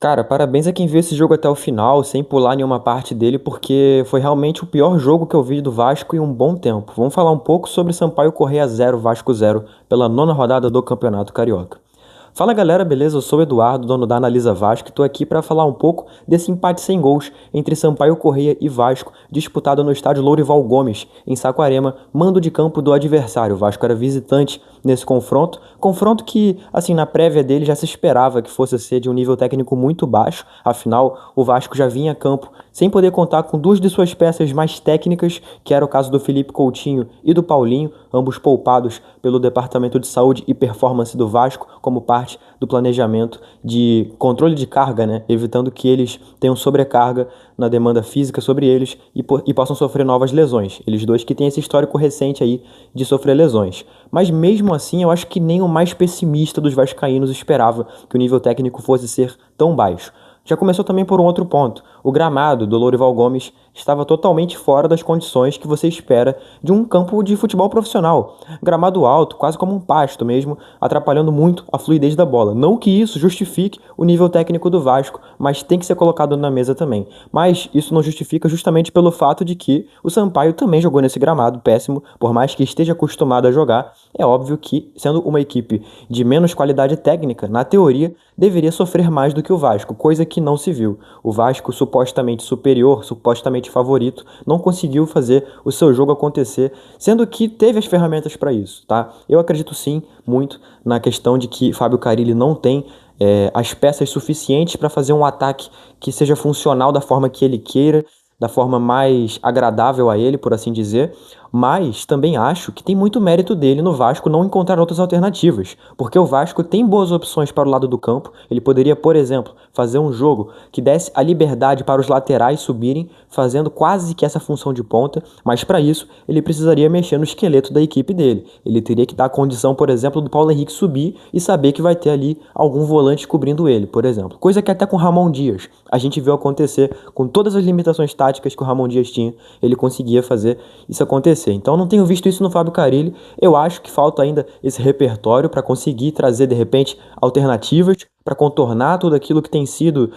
Cara, parabéns a quem viu esse jogo até o final, sem pular nenhuma parte dele, porque foi realmente o pior jogo que eu vi do Vasco em um bom tempo. Vamos falar um pouco sobre Sampaio Corrêa 0, Vasco 0, pela nona rodada do Campeonato Carioca. Fala galera, beleza? Eu sou o Eduardo, dono da Analisa Vasco, e tô aqui para falar um pouco desse empate sem gols entre Sampaio Corrêa e Vasco, disputado no estádio Lourival Gomes, em Saquarema, mando de campo do adversário. O Vasco era visitante nesse confronto que, assim, na prévia dele já se esperava que fosse ser de um nível técnico muito baixo, afinal, o Vasco já vinha a campo sem poder contar com duas de suas peças mais técnicas, que era o caso do Felipe Coutinho e do Paulinho, ambos poupados pelo Departamento de Saúde e Performance do Vasco, como parte do planejamento de controle de carga, né? Evitando que eles tenham sobrecarga na demanda física sobre eles e possam sofrer novas lesões. Eles dois que têm esse histórico recente aí de sofrer lesões. Mas mesmo assim, eu acho que nem o mais pessimista dos vascaínos esperava que o nível técnico fosse ser tão baixo. Já começou também por um outro ponto. O gramado do Lourival Gomes estava totalmente fora das condições que você espera de um campo de futebol profissional. Gramado alto, quase como um pasto mesmo, atrapalhando muito a fluidez da bola. Não que isso justifique o nível técnico do Vasco, mas tem que ser colocado na mesa também. Mas isso não justifica justamente pelo fato de que o Sampaio também jogou nesse gramado péssimo, por mais que esteja acostumado a jogar. É óbvio que, sendo uma equipe de menos qualidade técnica, na teoria, deveria sofrer mais do que o Vasco, coisa que não se viu. O Vasco, supostamente superior, supostamente favorito, não conseguiu fazer o seu jogo acontecer, sendo que teve as ferramentas para isso, tá? Eu acredito sim, muito, na questão de que Fábio Carille não tem as peças suficientes para fazer um ataque que seja funcional da forma que ele queira, da forma mais agradável a ele, por assim dizer, mas também acho que tem muito mérito dele no Vasco não encontrar outras alternativas, porque o Vasco tem boas opções para o lado do campo. Ele poderia, por exemplo, fazer um jogo que desse a liberdade para os laterais subirem, fazendo quase que essa função de ponta, mas para isso ele precisaria mexer no esqueleto da equipe dele. Ele teria que dar a condição, por exemplo, do Paulo Henrique subir e saber que vai ter ali algum volante cobrindo ele, por exemplo. Coisa que até com Ramon Dias a gente viu acontecer, com todas as limitações táticas que o Ramon Dias tinha, ele conseguia fazer isso acontecer. Então não tenho visto isso no Fábio Carille. Eu acho que falta ainda esse repertório para conseguir trazer de repente alternativas para contornar tudo aquilo que tem sido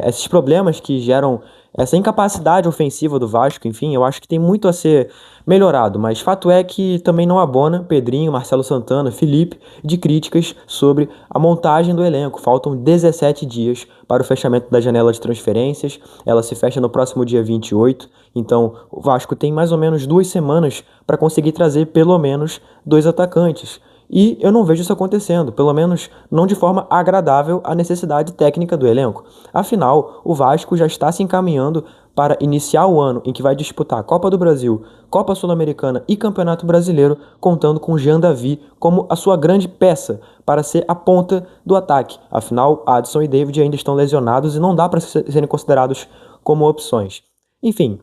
esses problemas que geram essa incapacidade ofensiva do Vasco. Enfim, eu acho que tem muito a ser melhorado, mas fato é que também não abona Pedrinho, Marcelo Santana, Felipe de críticas sobre a montagem do elenco. Faltam 17 dias para o fechamento da janela de transferências. Ela se fecha no próximo dia 28. Então, o Vasco tem mais ou menos 2 semanas para conseguir trazer pelo menos dois atacantes. E eu não vejo isso acontecendo, pelo menos não de forma agradável à necessidade técnica do elenco. Afinal, o Vasco já está se encaminhando para iniciar o ano em que vai disputar Copa do Brasil, Copa Sul-Americana e Campeonato Brasileiro, contando com Jean Davi como a sua grande peça para ser a ponta do ataque. Afinal, Adson e David ainda estão lesionados e não dá para serem considerados como opções. Enfim,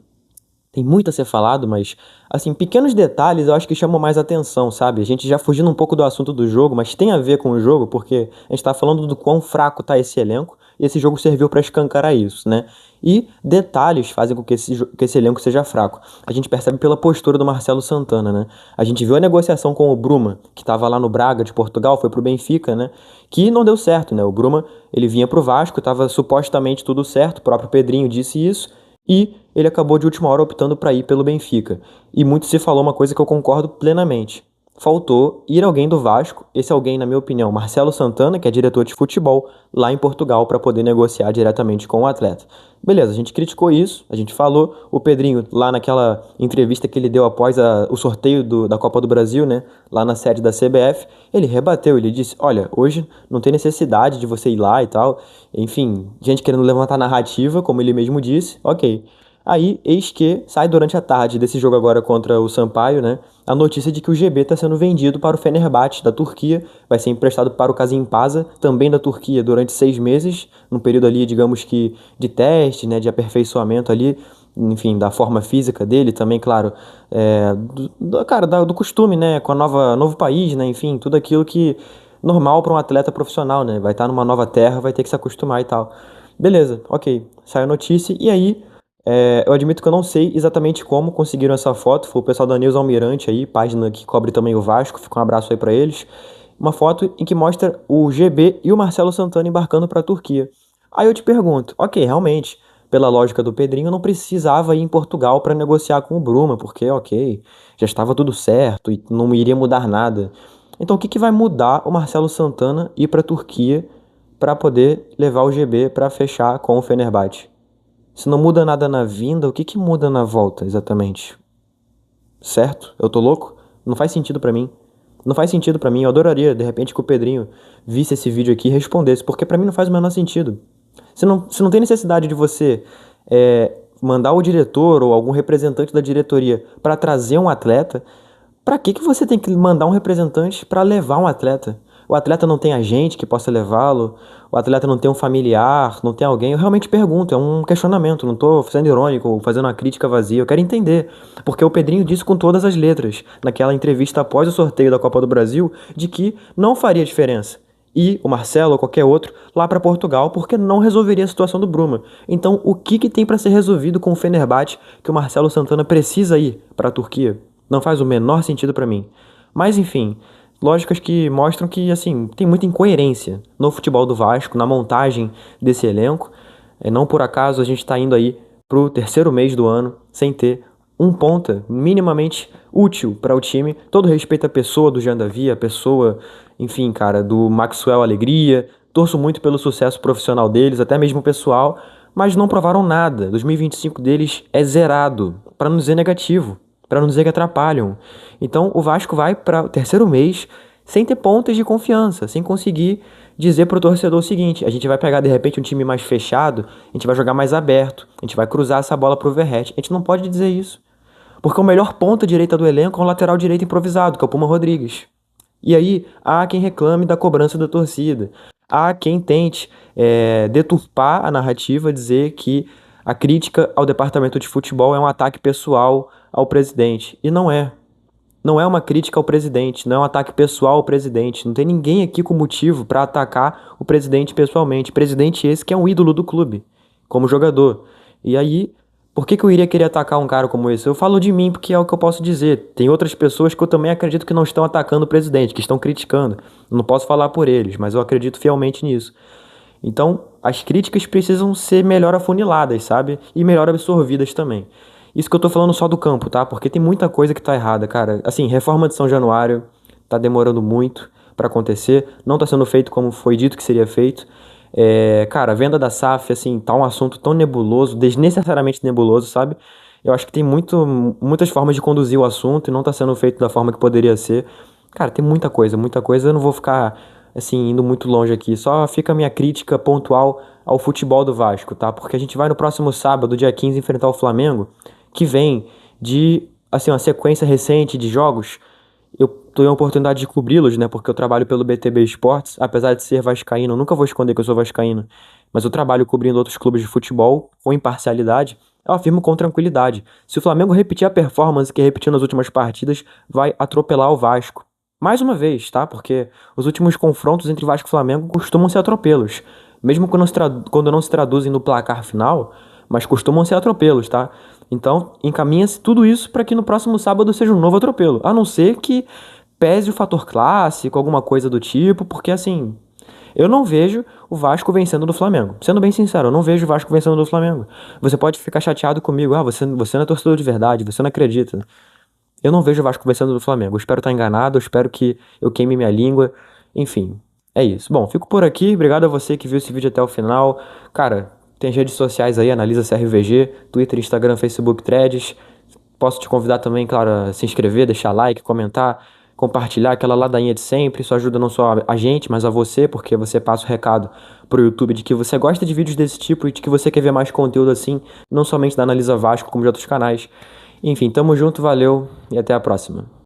tem muito a ser falado, mas, assim, pequenos detalhes eu acho que chamam mais atenção, sabe? A gente já fugindo um pouco do assunto do jogo, mas tem a ver com o jogo, porque a gente tá falando do quão fraco tá esse elenco, e esse jogo serviu para escancarar isso, né? E detalhes fazem com que esse elenco seja fraco. A gente percebe pela postura do Marcelo Santana, né? A gente viu a negociação com o Bruma, que estava lá no Braga de Portugal, foi pro Benfica, né? Que não deu certo, né? O Bruma, ele vinha pro Vasco, tava supostamente tudo certo, o próprio Pedrinho disse isso, e ele acabou de última hora optando para ir pelo Benfica. E muito se falou uma coisa que eu concordo plenamente. Faltou ir alguém do Vasco, esse alguém, na minha opinião, Marcelo Santana, que é diretor de futebol, lá em Portugal para poder negociar diretamente com o atleta. Beleza, a gente criticou isso, a gente falou, o Pedrinho, lá naquela entrevista que ele deu após o sorteio da Copa do Brasil, né, lá na sede da CBF, ele rebateu, ele disse, olha, hoje não tem necessidade de você ir lá e tal, enfim, gente querendo levantar narrativa, como ele mesmo disse, ok. Aí, eis que sai durante a tarde desse jogo agora contra o Sampaio, né? A notícia de que o GB está sendo vendido para o Fenerbahçe da Turquia, vai ser emprestado para o Kasimpasa, também da Turquia, durante 6 meses, num período ali, digamos que de teste, né? De aperfeiçoamento ali, enfim, da forma física dele, também, claro, do costume, né? Com a novo país, né? Enfim, tudo aquilo que normal para um atleta profissional, né? Vai estar numa nova terra, vai ter que se acostumar e tal. Beleza, ok. Saiu a notícia e aí eu admito que eu não sei exatamente como conseguiram essa foto. Foi o pessoal da News Almirante aí, página que cobre também o Vasco. Fica um abraço aí pra eles. Uma foto em que mostra o GB e o Marcelo Santana embarcando para a Turquia. Aí eu te pergunto, ok, realmente, pela lógica do Pedrinho, não precisava ir em Portugal para negociar com o Bruma, porque, ok, já estava tudo certo e não iria mudar nada. Então, o que que vai mudar o Marcelo Santana ir para a Turquia para poder levar o GB para fechar com o Fenerbahçe? Se não muda nada na vinda, o que que muda na volta, exatamente? Certo? Eu tô louco? Não faz sentido pra mim. Não faz sentido pra mim. Eu adoraria, de repente, que o Pedrinho visse esse vídeo aqui e respondesse, porque pra mim não faz o menor sentido. Se não tem necessidade de você mandar o diretor ou algum representante da diretoria pra trazer um atleta, pra que que você tem que mandar um representante pra levar um atleta? O atleta não tem agente que possa levá-lo, o atleta não tem um familiar, não tem alguém. Eu realmente pergunto, é um questionamento, não tô sendo irônico ou fazendo uma crítica vazia, eu quero entender. Porque o Pedrinho disse com todas as letras, naquela entrevista após o sorteio da Copa do Brasil, de que não faria diferença. E o Marcelo ou qualquer outro lá para Portugal, porque não resolveria a situação do Bruma. Então, o que que tem para ser resolvido com o Fenerbahçe que o Marcelo Santana precisa ir para a Turquia? Não faz o menor sentido pra mim. Mas enfim, lógicas que mostram que assim, tem muita incoerência no futebol do Vasco, na montagem desse elenco. Não por acaso a gente está indo aí pro terceiro mês do ano sem ter um ponta minimamente útil para o time. Todo respeito à pessoa do Jean Davi, a pessoa, enfim, cara, do Maxwell Alegria. Torço muito pelo sucesso profissional deles, até mesmo pessoal, mas não provaram nada. 2025 deles é zerado, para não dizer negativo, para não dizer que atrapalham. Então o Vasco vai para o terceiro mês sem ter pontas de confiança, sem conseguir dizer pro torcedor o seguinte: a gente vai pegar de repente um time mais fechado, a gente vai jogar mais aberto, a gente vai cruzar essa bola pro Verratti. A gente não pode dizer isso, porque o melhor ponta direita do elenco é um lateral direito improvisado, que é o Puma Rodrigues. E aí há quem reclame da cobrança da torcida, há quem tente deturpar a narrativa, dizer que a crítica ao departamento de futebol é um ataque pessoal ao presidente. E não é. Não é uma crítica ao presidente, não é um ataque pessoal ao presidente. Não tem ninguém aqui com motivo para atacar o presidente pessoalmente. Presidente esse que é um ídolo do clube, como jogador. E aí, por que que eu iria querer atacar um cara como esse? Eu falo de mim porque é o que eu posso dizer. Tem outras pessoas que eu também acredito que não estão atacando o presidente, que estão criticando. Eu não posso falar por eles, mas eu acredito fielmente nisso. Então, as críticas precisam ser melhor afuniladas, sabe? E melhor absorvidas também. Isso que eu tô falando só do campo, tá? Porque tem muita coisa que tá errada, cara. Assim, reforma de São Januário tá demorando muito pra acontecer, não tá sendo feito como foi dito que seria feito. Cara, a venda da SAF, assim, tá um assunto tão nebuloso, desnecessariamente nebuloso, sabe? Eu acho que tem muitas formas de conduzir o assunto e não tá sendo feito da forma que poderia ser. Cara, tem muita coisa, muita coisa. Eu não vou ficar, assim, indo muito longe aqui. Só fica a minha crítica pontual ao futebol do Vasco, tá? Porque a gente vai no próximo sábado, dia 15, enfrentar o Flamengo, que vem de, assim, uma sequência recente de jogos. Eu tenho a oportunidade de cobri-los, né? Porque eu trabalho pelo BTB Esportes, apesar de ser vascaíno, eu nunca vou esconder que eu sou vascaíno, mas eu trabalho cobrindo outros clubes de futebol com imparcialidade. Eu afirmo com tranquilidade. Se o Flamengo repetir a performance que repetiu nas últimas partidas, vai atropelar o Vasco. Mais uma vez, tá? Porque os últimos confrontos entre Vasco e Flamengo costumam ser atropelos. Mesmo quando não se traduzem no placar final, mas costumam ser atropelos, tá? Então, encaminha-se tudo isso para que no próximo sábado seja um novo atropelo. A não ser que pese o fator clássico, alguma coisa do tipo, porque assim, eu não vejo o Vasco vencendo do Flamengo. Sendo bem sincero, eu não vejo o Vasco vencendo do Flamengo. Você pode ficar chateado comigo, você não é torcedor de verdade, você não acredita. Eu não vejo o Vasco vencendo do Flamengo. Eu espero estar enganado, eu espero que eu queime minha língua. Enfim, é isso. Bom, fico por aqui. Obrigado a você que viu esse vídeo até o final. Cara, tem as redes sociais aí, Analisa CRVG, Twitter, Instagram, Facebook, Threads. Posso te convidar também, claro, a se inscrever, deixar like, comentar, compartilhar aquela ladainha de sempre. Isso ajuda não só a gente, mas a você, porque você passa o recado pro YouTube de que você gosta de vídeos desse tipo e de que você quer ver mais conteúdo assim, não somente da Analisa Vasco, como de outros canais. Enfim, tamo junto, valeu e até a próxima.